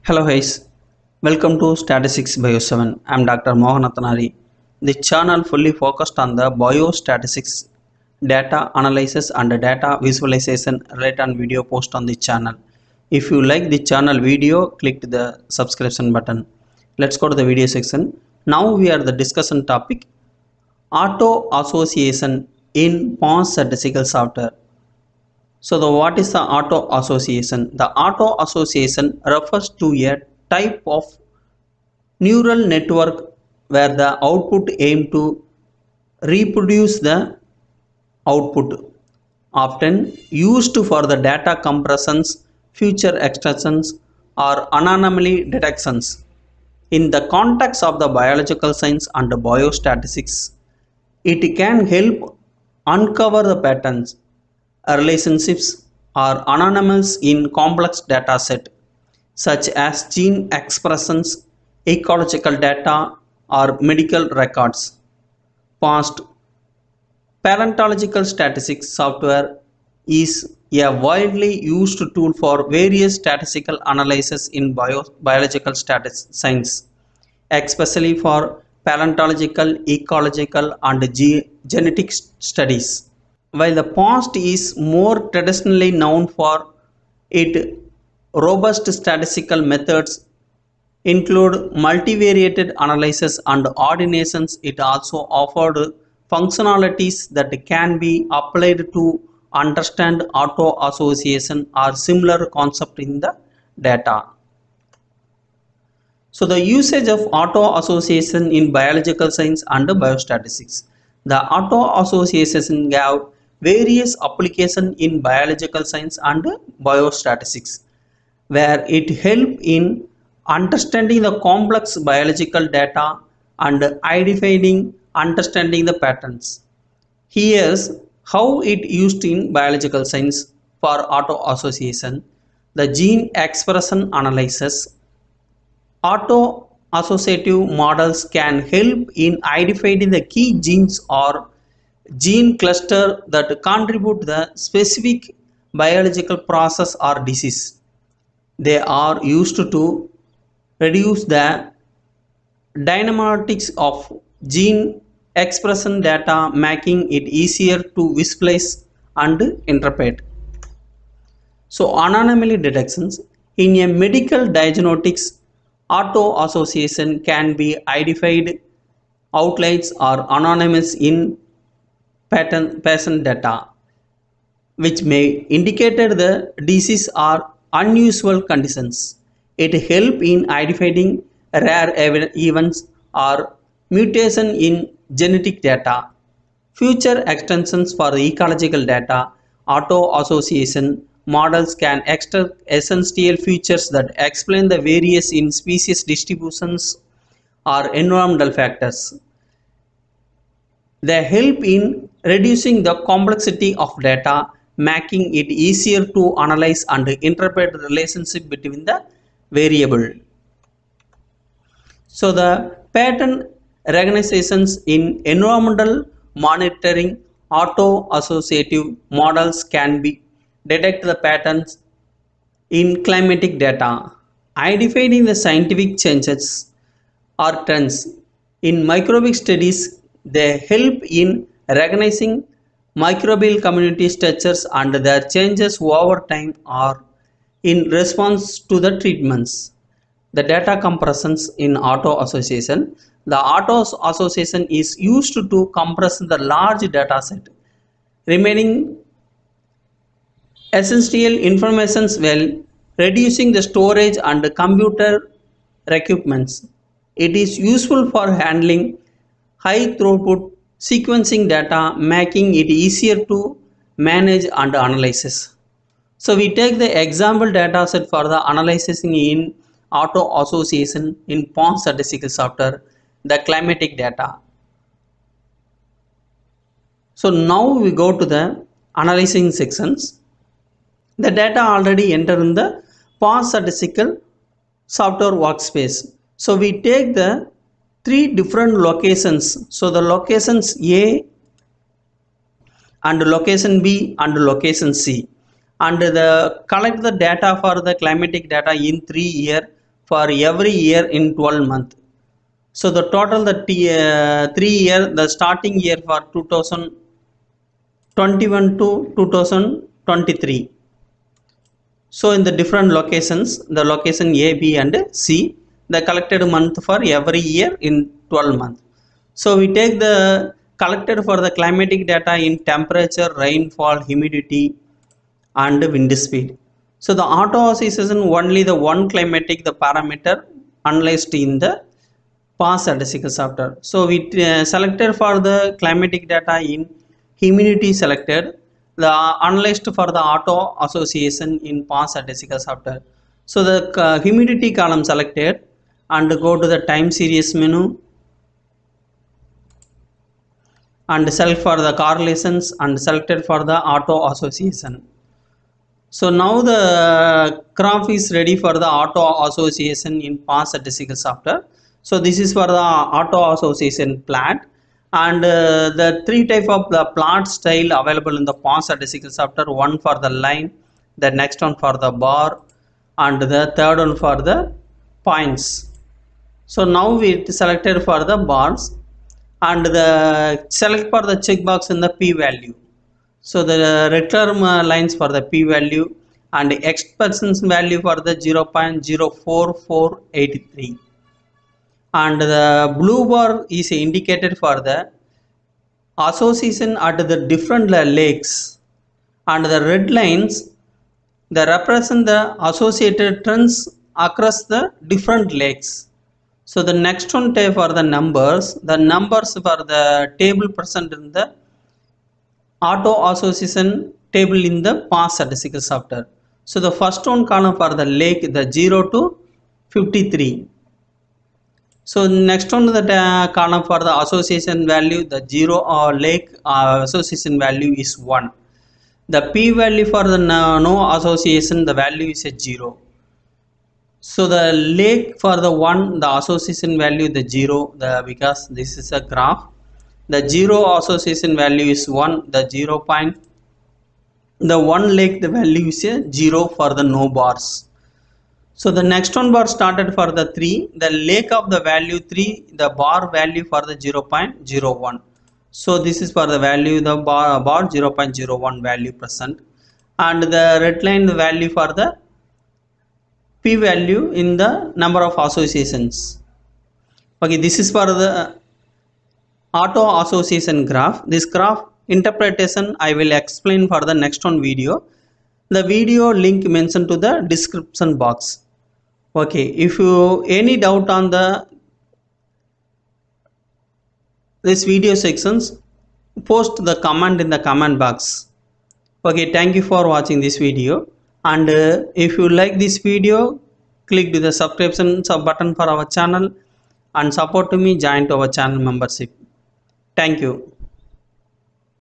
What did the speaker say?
Hello guys, welcome to Statistics Bio 7. I am Dr. Mohanathanari. The channel fully focused on the biostatistics, data analysis and data visualization related video post on the channel. If you like the channel video, click the subscription button. Let's go to the video section. Now we are the discussion topic Auto-association in past statistical software. So what is the auto-association? The auto-association refers to a type of neural network where the output aim to reproduce the output, often used for the data compressions, feature extractions or anomaly detections. In the context of the biological science and biostatistics, it can help uncover the patterns, relationships or anomalies in complex data set such as gene expressions, ecological data or medical records. Past paleontological statistics software is a widely used tool for various statistical analysis in biological science, especially for paleontological, ecological and genetic studies. While the past is more traditionally known for its robust statistical methods include multivariate analysis and ordinations, it also offered functionalities that can be applied to understand auto-association or similar concept in the data. So the usage of auto-association in biological science and biostatistics. The auto-association have various applications in biological science and biostatistics, where it helps in understanding the complex biological data and identifying understanding the patterns. Here's how it used in biological science for auto-association. The gene expression analysis. Auto-associative models can help in identifying the key genes or gene cluster that contribute to the specific biological process or disease. They are used to reduce the dynamics of gene expression data, making it easier to visualize and interpret. So anomaly detections. In a medical diagnostics, auto-association can be identified outliers or anomalies in patient data, which may indicate the disease or unusual conditions. It helps in identifying rare events or mutation in genetic data. Future extensions for the ecological data. Auto-association models can extract essential features that explain the various in species distributions or environmental factors. They help in reducing the complexity of data, making it easier to analyze and interpret the relationship between the variable. So the pattern recognitions in environmental monitoring, auto-associative models can be detect the patterns in climatic data, identifying the scientific changes or trends. In microbial studies, they help in recognizing microbial community structures and their changes over time or in response to the treatments. The data compressions in auto-association. The auto-association is used to compress the large data set, remaining essential information while reducing the storage and computer requirements. It is useful for handling high throughput sequencing data, making it easier to manage and analyze. So we take the example data set for the analysis in auto-association in past statistical software, the climatic data. So now we go to the analyzing sections. The data already entered in the past statistical software workspace. So we take the three different locations. So the locations A and location B and location C. And collect the data for the climatic data in 3 year for every year in 12 months. So the total the 3 year, the starting year for 2021 to 2023. So in the different locations, the location A, B and C, the collected month for every year in 12 months. So we take the collected for the climatic data in temperature, rainfall, humidity and wind speed. So the Autoassociation only the one climatic the parameter analyzed in the past statistical software. So we selected for the climatic data in humidity selected, the analyzed for the Autoassociation in past statistical software. So the humidity column selected and go to the time series menu and select for the correlations and selected for the Autoassociation. So now the graph is ready for the Autoassociation in past statistical software. So this is for the Autoassociation plot, and the three type of the plot style available in the past statistical software. One for the line, the next one for the bar, and the third one for the points. So now we selected for the bars and the select for the checkbox in the p value. So the rectangular lines for the p value and x% value for the 0.04483, and the blue bar is indicated for the association at the different lakes, and the red lines they represent the associated trends across the different lakes. So the next one type for the numbers for the table present in the Autoassociation table in the past statistical software. So the first one column for the lake, the 0 to 53. So next one the column for the association value, the 0 lake association value is 1. The p value for the no association, the value is a 0. So the lake for the 1, the association value the 0, because this is a graph. The 0 association value is 1, the 0 point, the 1 lake the value is a 0 for the no bars. So the next one bar started for the 3, the lake of the value 3, the bar value for the 0.01. So this is for the value the bar 0.01 value present, and the red line the value for the p value in the number of associations. Okay, this is for the Autoassociation graph. This graph interpretation I will explain for the next one video. The video link mentioned to the description box. Okay, if you any doubt on the this video sections, post the comment in the comment box. Okay, thank you for watching this video, and if you like this video, click to the subscription button for our channel and support to me, join to our channel membership. Thank you.